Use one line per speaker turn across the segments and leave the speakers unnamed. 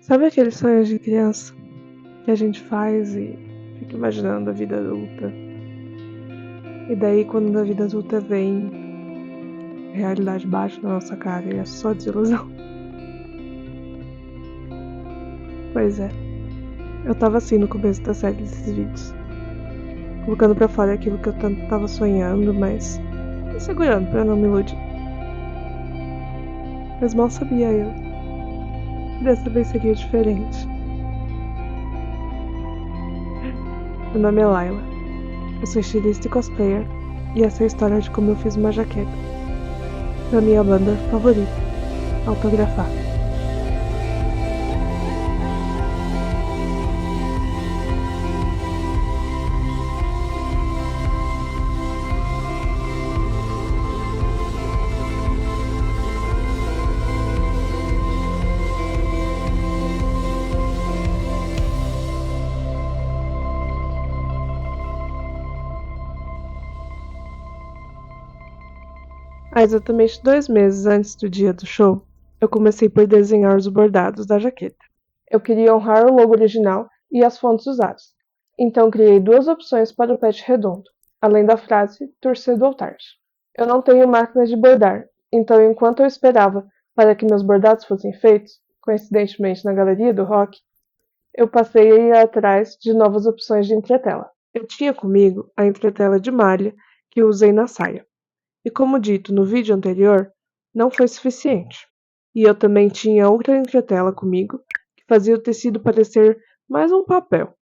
Sabe aqueles sonhos de criança que a gente faz e fica imaginando a vida adulta? E daí quando a vida adulta vem, a realidade bate na nossa cara e é só desilusão. Pois é, eu tava assim no começo da série desses vídeos, colocando pra fora aquilo que eu tanto tava sonhando, mas me segurando pra não me iludir. Mas mal sabia eu que dessa vez seria diferente. Meu nome é Laila, eu sou estilista e cosplayer, e essa é a história de como eu fiz uma jaqueta pra minha banda favorita, autografar. Há exatamente 2 meses antes do dia do show, eu comecei por desenhar os bordados da jaqueta. Eu queria honrar o logo original e as fontes usadas, então criei 2 opções para o patch redondo, além da frase "Torcer ao tarde". Eu não tenho máquina de bordar, então enquanto eu esperava para que meus bordados fossem feitos, coincidentemente na galeria do rock, eu passei a ir atrás de novas opções de entretela. Eu tinha comigo a entretela de malha que usei na saia. E como dito no vídeo anterior, não foi suficiente. E eu também tinha outra entretela comigo, que fazia o tecido parecer mais um papel.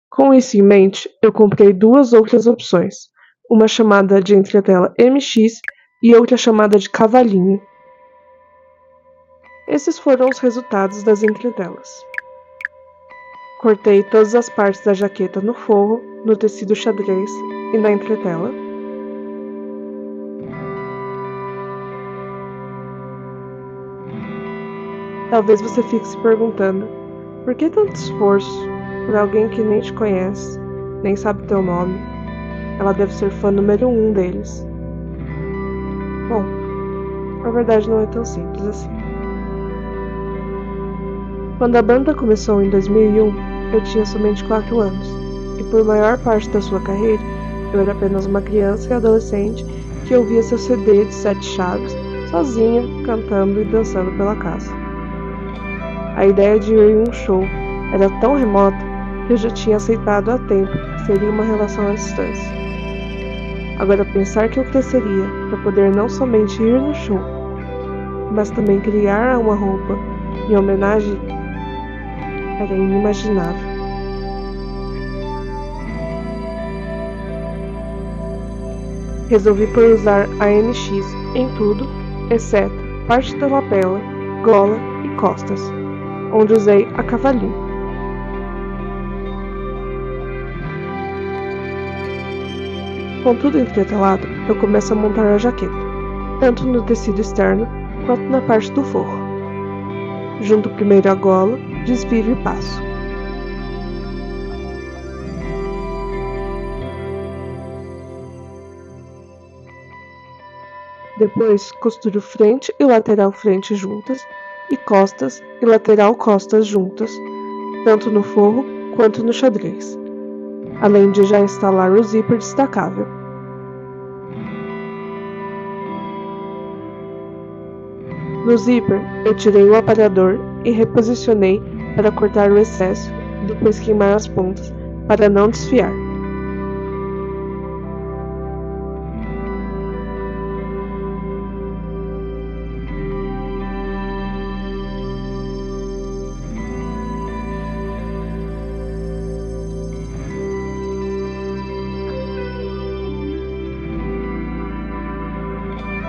Com isso em mente, eu comprei 2 outras opções, uma chamada de entretela MX e outra chamada de cavalinho. Esses foram os resultados das entretelas. Cortei todas as partes da jaqueta no forro, no tecido xadrez e na entretela. Talvez você fique se perguntando, por que tanto esforço por alguém que nem te conhece, nem sabe teu nome? Ela deve ser fã número 1 deles. Bom, a verdade não é tão simples assim. Quando a banda começou em 2001, eu tinha somente 4 anos, e por maior parte da sua carreira, eu era apenas uma criança e adolescente que ouvia seu CD de 7 chaves, sozinha, cantando e dançando pela casa. A ideia de ir em um show era tão remota que eu já tinha aceitado há tempo que seria uma relação à distância. Agora pensar que eu cresceria para poder não somente ir no show, mas também criar uma roupa em homenagem era inimaginável. Resolvi por usar a MX em tudo, exceto parte da lapela, gola e costas, onde usei a cavalinho. Com tudo entretelado, eu começo a montar a jaqueta, tanto no tecido externo quanto na parte do forro. Junto primeiro a gola, desviro e passo. Depois, costuro frente e lateral frente juntas e costas e lateral costas juntas, tanto no forro quanto no xadrez, além de já instalar o zíper destacável. No zíper, eu tirei o aparador e reposicionei para cortar o excesso e depois queimar as pontas para não desfiar.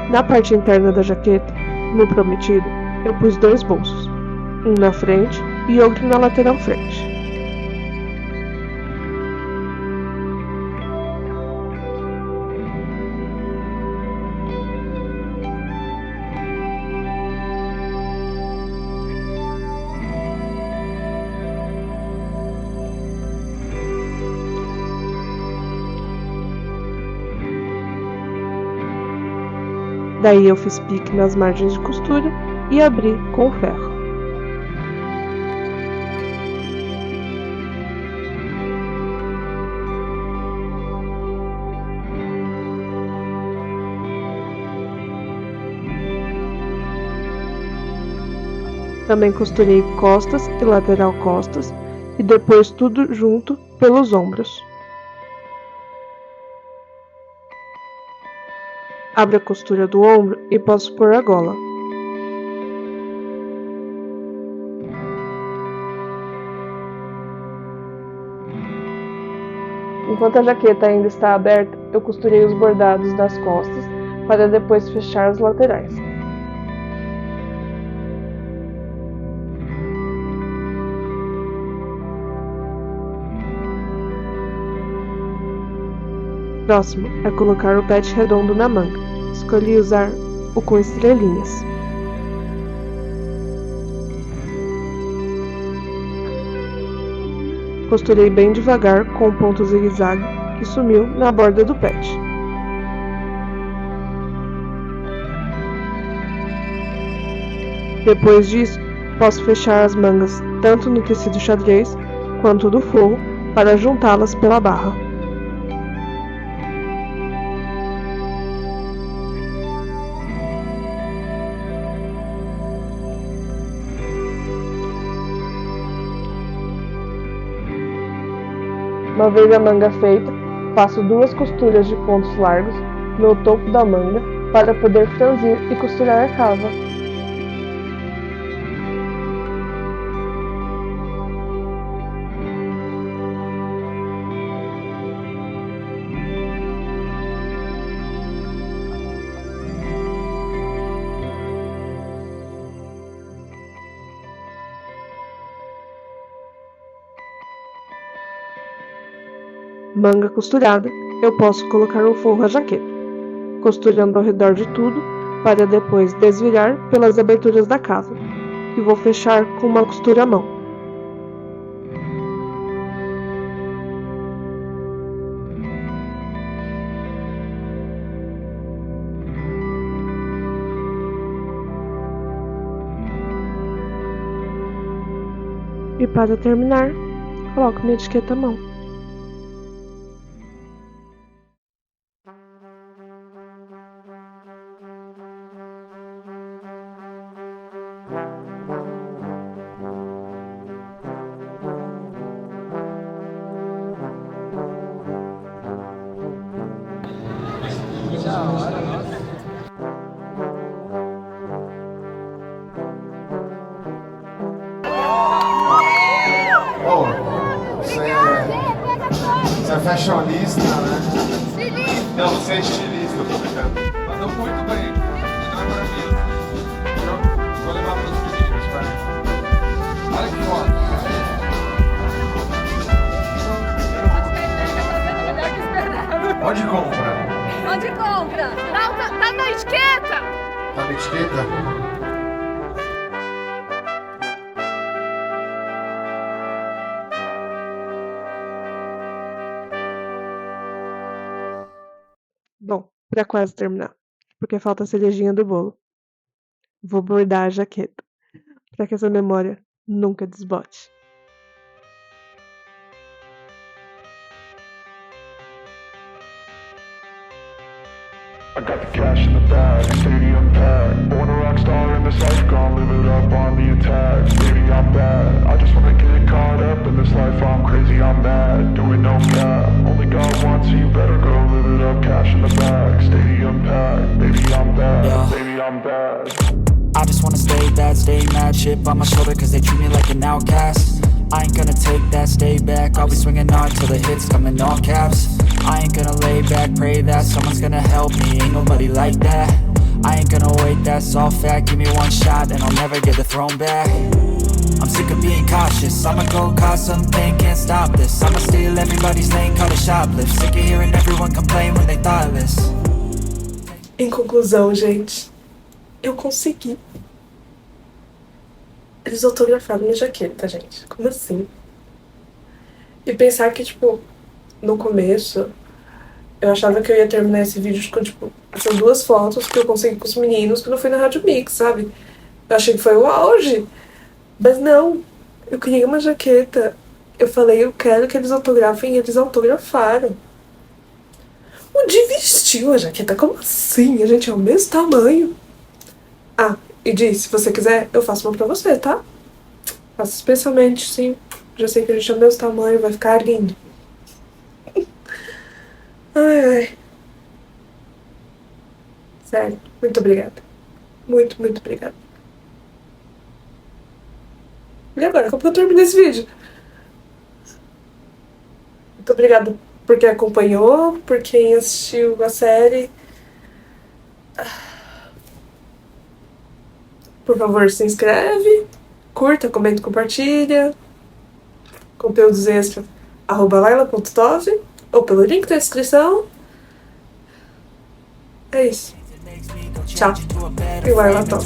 Na parte interna da jaqueta, no prometido, eu pus 2 bolsos, um na frente e outro na lateral frente. Daí eu fiz pique nas margens de costura e abri com o ferro. Também costurei costas e lateral costas e depois tudo junto pelos ombros. Abro a costura do ombro e posso pôr a gola. Enquanto a jaqueta ainda está aberta, eu costurei os bordados das costas para depois fechar as laterais. Próximo é colocar o pet redondo na manga. Escolhi usar o com estrelinhas. Costurei bem devagar com o ponto zigue-zague que sumiu na borda do pet. Depois disso, posso fechar as mangas tanto no tecido xadrez quanto do forro para juntá-las pela barra. Uma vez a manga feita, faço 2 costuras de pontos largos no topo da manga para poder franzir e costurar a cava. Manga costurada, eu posso colocar o forro à jaqueta, costurando ao redor de tudo para depois desvirar pelas aberturas da cava, que vou fechar com uma costura à mão. E para terminar, coloco minha etiqueta à mão.
Você é fashionista, né? Não, você é estilista, tô brincando. Mandou muito bem. Não é maravilhoso. Vou levar para os meninos, vai. Olha que foda. Onde compra?
Onde compra? Tá na etiqueta!
Tá na etiqueta?
Bom, para quase terminar, porque falta a cerejinha do bolo. Vou bordar a jaqueta, para que essa memória nunca desbote.
I got the cash in the bag, stadium packed. Born a rock star in this life, gonna live it up on the attack. Baby, I'm bad, I just wanna get caught up in this life. I'm crazy, I'm mad, doing no cap. Only God wants you, better go live it up. Cash in the bag, stadium packed. Baby, I'm bad, baby, I'm bad.
I just wanna stay bad, stay mad. Chip on my shoulder cause they treat me like an outcast. I ain't gonna take that, stay back. I'll be swinging hard till the hits come in all caps. I ain't gonna lay back, pray that someone's gonna help me. Ain't nobody like that. I ain't gonna wait, that's all fact. Give me one shot and I'll never get the throne back. I'm sick of being cautious. I'ma go cause something, can't stop this. I'ma steal everybody's lane, call it shoplift. Sick of hearing everyone complain when they thoughtless.
Em conclusão, gente, eu consegui. Eles autografaram minha jaqueta, gente. Como assim? E pensar que, tipo, no começo, eu achava que eu ia terminar esse vídeo com, tipo, essas 2 fotos que eu consegui com os meninos quando eu fui na Rádio Mix, sabe? Eu achei que foi o auge. Mas não, eu criei uma jaqueta. Eu falei, eu quero que eles autografem, e eles autografaram. O Di vestiu a jaqueta, como assim? A gente é o mesmo tamanho. Ah, E Di, se você quiser, eu faço uma pra você, tá? Faço especialmente, sim. Já sei que a gente é o mesmo tamanho, vai ficar lindo. Ai, ai. Sério, muito obrigada. Muito, muito obrigada. E agora, como que eu termino esse vídeo? Muito obrigada por quem acompanhou, por quem assistiu a série. Por favor, se inscreve, curta, comenta, compartilha. Conteúdos extras, @laila.tov ou pelo link da descrição. É isso. Tchau. E Laila Tov.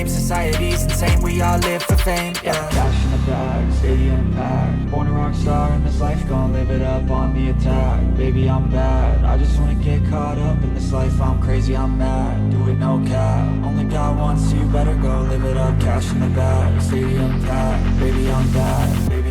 Society's insane, we all live for fame, yeah. Cash in the bag, stadium packed. Born a rock star in this life, gonna live it up on the attack. Baby, I'm bad, I just wanna get caught up in this life. I'm crazy, I'm mad, do it no cap. Only got one, so you better go live it up. Cash in the bag, stadium packed. Baby, I'm bad, baby.